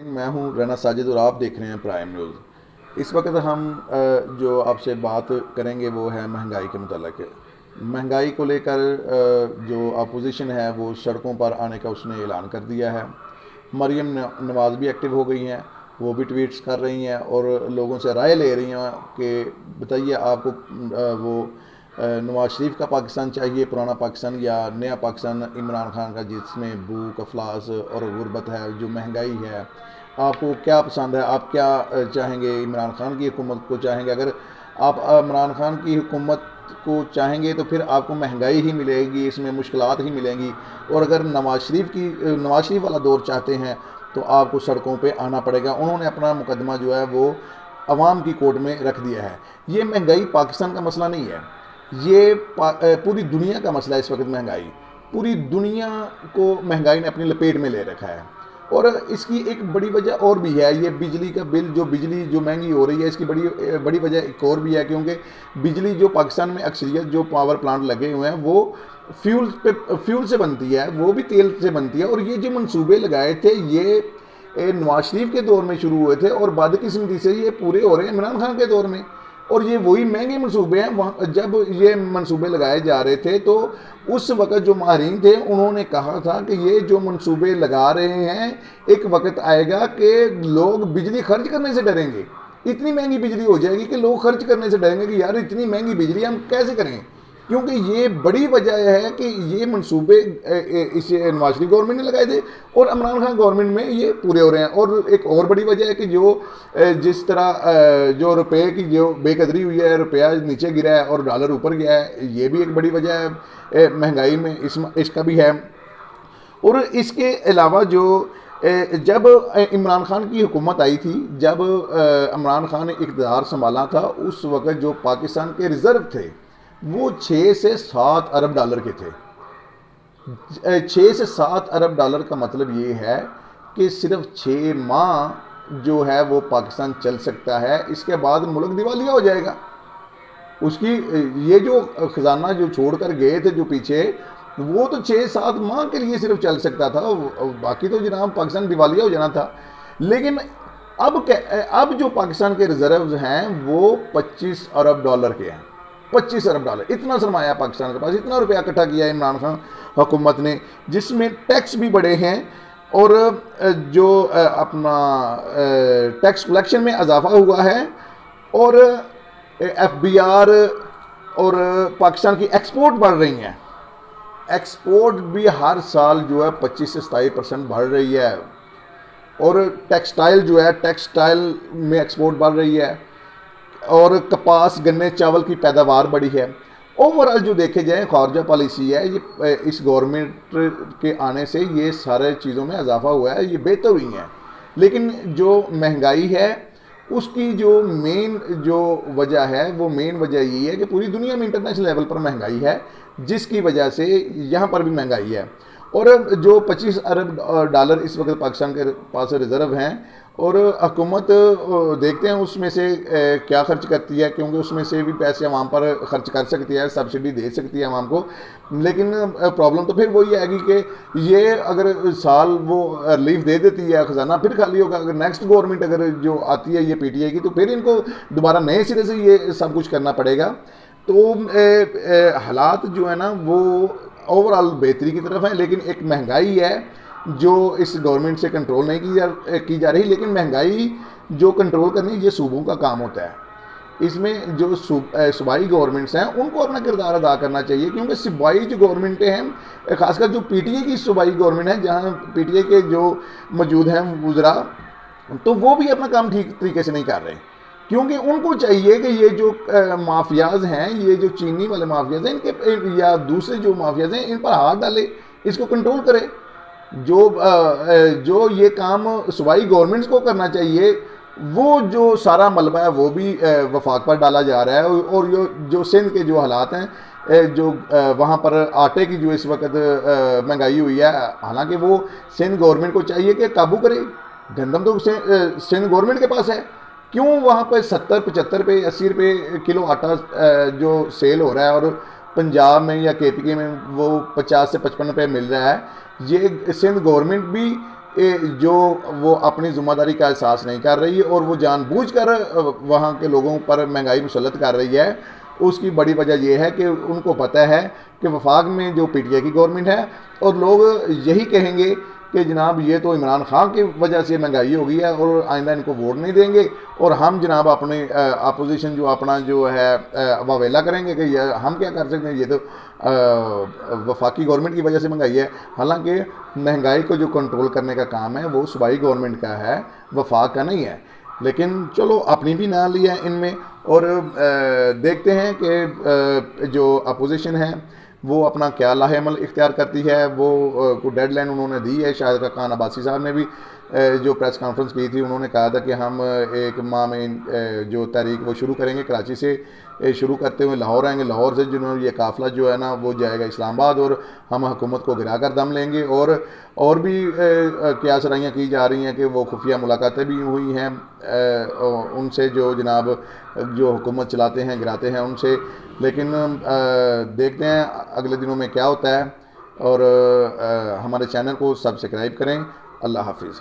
मैं हूँ रना साजिद और आप देख रहे हैं प्राइम न्यूज़। इस वक्त हम जो आपसे बात करेंगे वो है महंगाई के मुतालिक। महंगाई को लेकर जो अपोजिशन है वो सड़कों पर आने का उसने ऐलान कर दिया है। मरियम नवाज़ भी एक्टिव हो गई हैं, वो भी ट्वीट्स कर रही हैं और लोगों से राय ले रही हैं कि बताइए आपको नवाज शरीफ का पाकिस्तान चाहिए, पुराना पाकिस्तान, या नया पाकिस्तान इमरान खान का जिसमें भूख अफलास और गुर्बत है, जो महंगाई है। आपको क्या पसंद है? आप क्या चाहेंगे? इमरान खान की हुकूमत को चाहेंगे? अगर आप इमरान खान की हुकूमत को चाहेंगे तो फिर आपको महंगाई ही मिलेगी, इसमें मुश्किलात ही मिलेंगी। और अगर नवाज शरीफ वाला दौर चाहते हैं तो आपको सड़कों पे आना पड़ेगा। उन्होंने अपना मुकदमा जो है वो अवाम की कोर्ट में रख दिया है। ये महंगाई पाकिस्तान का मसला नहीं है, ये पूरी दुनिया का मसला है। इस वक्त महंगाई पूरी दुनिया को महंगाई ने अपनी लपेट में ले रखा है। और इसकी एक बड़ी वजह और भी है, ये बिजली का बिल, जो बिजली जो महंगी हो रही है, इसकी बड़ी बड़ी वजह एक और भी है, क्योंकि बिजली जो पाकिस्तान में अक्सरियत जो पावर प्लांट लगे हुए हैं वो फ्यूल से बनती है, वो भी तेल से बनती है। और ये जो मंसूबे लगाए थे ये नवाज शरीफ के दौर में शुरू हुए थे और बदकिस्मती से ये पूरे हो रहे हैं इमरान खान के दौर में। और ये वही महंगे मंसूबे हैं। वहाँ जब ये मंसूबे लगाए जा रहे थे तो उस वक्त जो माहिरीन थे उन्होंने कहा था कि ये जो मंसूबे लगा रहे हैं, एक वक्त आएगा कि लोग बिजली खर्च करने से डरेंगे। इतनी महंगी बिजली हो जाएगी कि लोग खर्च करने से डरेंगे कि यार इतनी महंगी बिजली हम कैसे करें। क्योंकि ये बड़ी वजह है कि ये मंसूबे इस नवाज शरीफ गवर्नमेंट ने लगाए थे और इमरान खान गवर्नमेंट में ये पूरे हो रहे हैं। और एक और बड़ी वजह है कि जो जिस तरह जो रुपए की जो बेकदरी हुई है, रुपया नीचे गिरा है और डॉलर ऊपर गया है, ये भी एक बड़ी वजह है महंगाई में, इसका भी है। और इसके अलावा जो जब इमरान खान की हुकूमत आई थी, जब इमरान खान ने इक़्तिदार संभाला था, उस वक्त जो पाकिस्तान के रिज़र्व थे वो 6 से 7 अरब डॉलर के थे। 6 से 7 अरब डॉलर का मतलब ये है कि सिर्फ 6 माह जो है वो पाकिस्तान चल सकता है, इसके बाद मुल्क दिवालिया हो जाएगा। उसकी ये जो खजाना जो छोड़ कर गए थे जो पीछे, वो तो 6 7 माह के लिए सिर्फ चल सकता था, बाकी तो जनाब पाकिस्तान दिवालिया हो जाना था। लेकिन अब जो पाकिस्तान के रिजर्व हैं वो 25 अरब डॉलर के हैं। 25 अरब डॉलर, इतना सरमाया पाकिस्तान के पास, इतना रुपया इकट्ठा किया है इमरान खान हुकूमत ने, जिसमें टैक्स भी बड़े हैं और जो अपना टैक्स कलेक्शन में इजाफा हुआ है। और FBR और पाकिस्तान की एक्सपोर्ट बढ़ रही हैं। एक्सपोर्ट भी हर साल जो है 25 से 27% बढ़ रही है। और टेक्सटाइल जो है, टेक्सटाइल में एक्सपोर्ट बढ़ रही है। और कपास, गन्ने, चावल की पैदावार बढ़ी है। ओवरऑल जो देखे जाए खारजा पॉलिसी है, ये इस गवर्नमेंट के आने से ये सारे चीज़ों में इजाफा हुआ है, ये बेहतर हुई हैं। लेकिन जो महंगाई है उसकी जो वजह है वो मेन वजह यही है कि पूरी दुनिया में इंटरनेशनल लेवल पर महंगाई है, जिसकी वजह से यहाँ पर भी महंगाई है। और जो 25 अरब डॉलर इस वक्त पाकिस्तान के पास रिजर्व हैं, और हुकूमत देखते हैं उसमें से क्या खर्च करती है, क्योंकि उसमें से भी पैसे आवाम पर खर्च कर सकती है, सब्सिडी दे सकती है आवाम को। लेकिन प्रॉब्लम तो फिर वही आएगी कि ये अगर साल वो रिलीफ दे देती है, खजाना फिर खाली होगा। अगर नेक्स्ट गवर्नमेंट अगर जो आती है ये PTI की, तो फिर इनको दोबारा नए सिरे से ये सब कुछ करना पड़ेगा। तो हालात जो है ना वो ओवरऑल बेहतरी की तरफ है। लेकिन एक महंगाई है जो इस गवर्नमेंट से कंट्रोल नहीं की जा रही। लेकिन महंगाई जो कंट्रोल करनी, ये सूबों का काम होता है। इसमें जो सूबाई गवर्नमेंट्स हैं उनको अपना किरदार अदा करना चाहिए, क्योंकि सूबाई जो गवर्नमेंटें हैं, खासकर जो PTI की सूबाई गवर्नमेंट है, जहाँ PTI के जो मौजूद हैं वज़रा, तो वो भी अपना काम ठीक तरीके से नहीं कर रहे। क्योंकि उनको चाहिए कि ये जो माफियाज हैं, ये जो चीनी वाले माफियाज हैं, इनके या दूसरे जो माफियाज हैं, इन पर हाथ डाले, इसको कंट्रोल करे। जो ये काम सूबाई गवर्नमेंट्स को करना चाहिए, वो जो सारा मलबा है वो भी वफाक पर डाला जा रहा है। और जो सिंध के जो हालात हैं, जो वहाँ पर आटे की जो इस वक्त महंगाई हुई है, हालांकि वो सिंध गवर्नमेंट को चाहिए कि काबू करे। गंदम तो सिंध गवर्नमेंट के पास है, क्यों वहाँ पर 70 75 रुपये 80 रुपये किलो आटा जो सेल हो रहा है, और पंजाब में या KPK में वो 50 से 55 रुपये मिल रहा है। ये सिंध गवर्नमेंट भी जो वो अपनी ज़िम्मेदारी का एहसास नहीं कर रही है और वो जानबूझकर वहाँ के लोगों पर महंगाई मुसल्लत कर रही है। उसकी बड़ी वजह यह है कि उनको पता है कि वफाक में जो पीटीआई की गवर्नमेंट है, और लोग यही कहेंगे कि जनाब ये तो इमरान खान की वजह से महंगाई हो गई है और आइंदा इनको वोट नहीं देंगे, और हम जनाब अपने अपोजिशन जो अपना जो है वावेला करेंगे कि हम क्या कर सकते हैं, ये तो वफाकी गवर्नमेंट की वजह से महंगाई है। हालांकि महंगाई को जो कंट्रोल करने का काम है वो सूबाई गवर्नमेंट का है, वफाक का नहीं है। लेकिन चलो अपनी भी ना ली है इनमें, और देखते हैं कि जो अपोजिशन है वो अपना क्या लाहेमल इख्तियार करती है। वो को डेडलाइन उन्होंने दी है। शाहिद खान अब्बासी साहब ने भी जो प्रेस कॉन्फ्रेंस की थी, उन्होंने कहा था कि हम 1 माह में जो तहरीक वो शुरू करेंगे, कराची से शुरू करते हुए लाहौर आएंगे, लाहौर से जिन्होंने ये काफ़िला जो है ना वो जाएगा इस्लामाबाद, और हम हुकूमत को गिरा कर दम लेंगे। और भी क्यासराइयाँ की जा रही हैं कि वो खुफिया मुलाकातें भी हुई हैं उनसे, जो जनाब जो हुकूमत चलाते हैं गिराते हैं उनसे। लेकिन देखते हैं अगले दिनों में क्या होता है। और हमारे चैनल को सब्सक्राइब करें। अल्लाह हाफिज़।